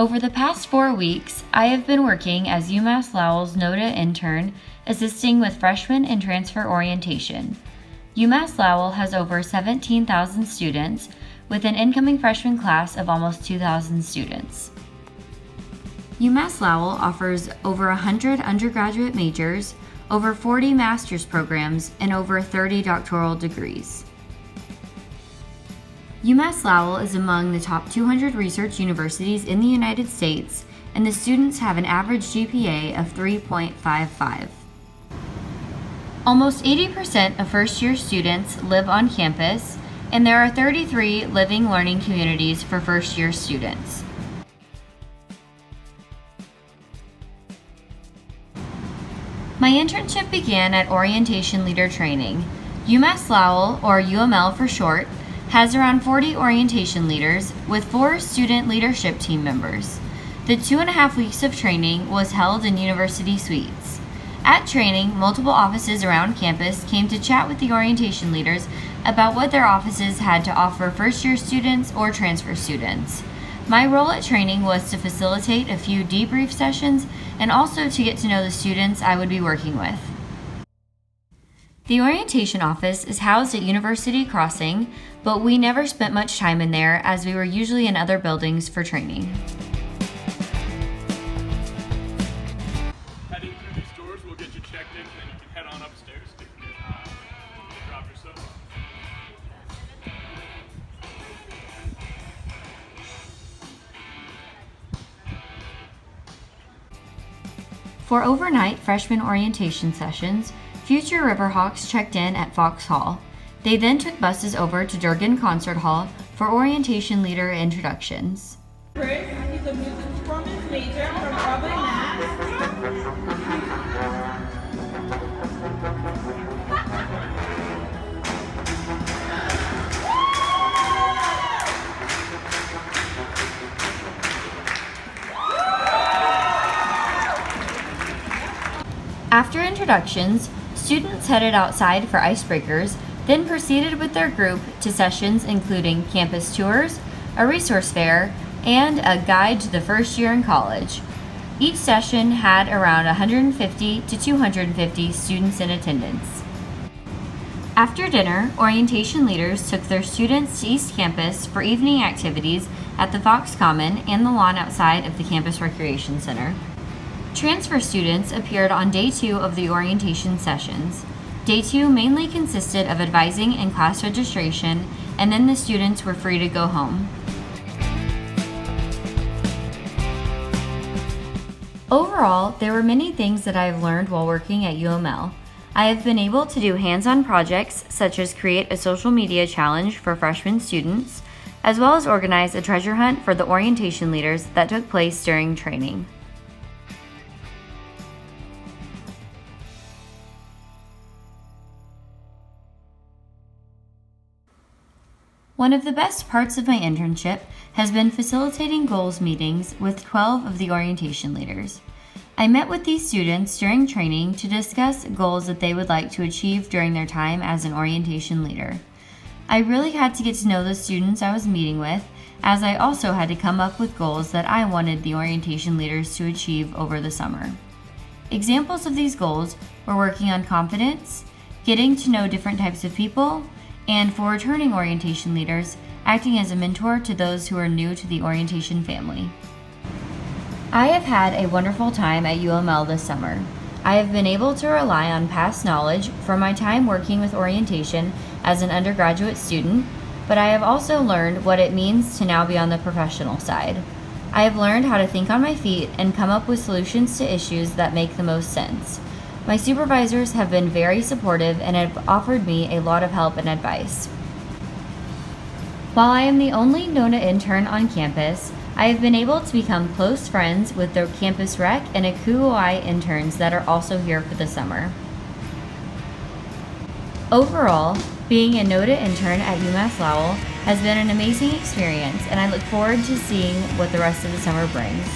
Over the past 4 weeks, I have been working as UMass Lowell's NODA intern, assisting with freshman and transfer orientation. UMass Lowell has over 17,000 students, with an incoming freshman class of almost 2,000 students. UMass Lowell offers over 100 undergraduate majors, over 40 master's programs, and over 30 doctoral degrees. UMass Lowell is among the top 200 research universities in the United States, and the students have an average GPA of 3.55. Almost 80% of first-year students live on campus, and there are 33 living learning communities for first-year students. My internship began at Orientation Leader Training. UMass Lowell, or UML for short, has around 40 orientation leaders with 4 student leadership team members. The 2.5 weeks of training was held in university suites. At training, multiple offices around campus came to chat with the orientation leaders about what their offices had to offer first-year students or transfer students. My role at training was to facilitate a few debrief sessions and also to get to know the students I would be working with. The orientation office is housed at University Crossing, but we never spent much time in there as we were usually in other buildings for training. Heading through these doors, we'll get you checked in, and then you can head on upstairs to get dropped or so. For overnight freshman orientation sessions, future Riverhawks checked in at Fox Hall. They then took buses over to Durgan Concert Hall for orientation leader introductions. Chris, he's a music performance major from UMass. After introductions, students headed outside for icebreakers, then proceeded with their group to sessions including campus tours, a resource fair, and a guide to the first year in college. Each session had around 150 to 250 students in attendance. After dinner, orientation leaders took their students to East Campus for evening activities at the Fox Common and the lawn outside of the Campus Recreation Center. Transfer students appeared on Day 2 of the orientation sessions. Day 2 mainly consisted of advising and class registration, and then the students were free to go home. Overall, there were many things that I have learned while working at UML. I have been able to do hands-on projects such as create a social media challenge for freshman students, as well as organize a treasure hunt for the orientation leaders that took place during training. One of the best parts of my internship has been facilitating goals meetings with 12 of the orientation leaders. I met with these students during training to discuss goals that they would like to achieve during their time as an orientation leader. I really had to get to know the students I was meeting with, as I also had to come up with goals that I wanted the orientation leaders to achieve over the summer. Examples of these goals were working on confidence, getting to know different types of people, and for returning orientation leaders, acting as a mentor to those who are new to the orientation family. I have had a wonderful time at UML this summer. I have been able to rely on past knowledge from my time working with orientation as an undergraduate student, but I have also learned what it means to now be on the professional side. I have learned how to think on my feet and come up with solutions to issues that make the most sense. My supervisors have been very supportive and have offered me a lot of help and advice. While I am the only NODA intern on campus, I have been able to become close friends with the campus rec and AKUOI interns that are also here for the summer. Overall, being a NODA intern at UMass Lowell has been an amazing experience, and I look forward to seeing what the rest of the summer brings.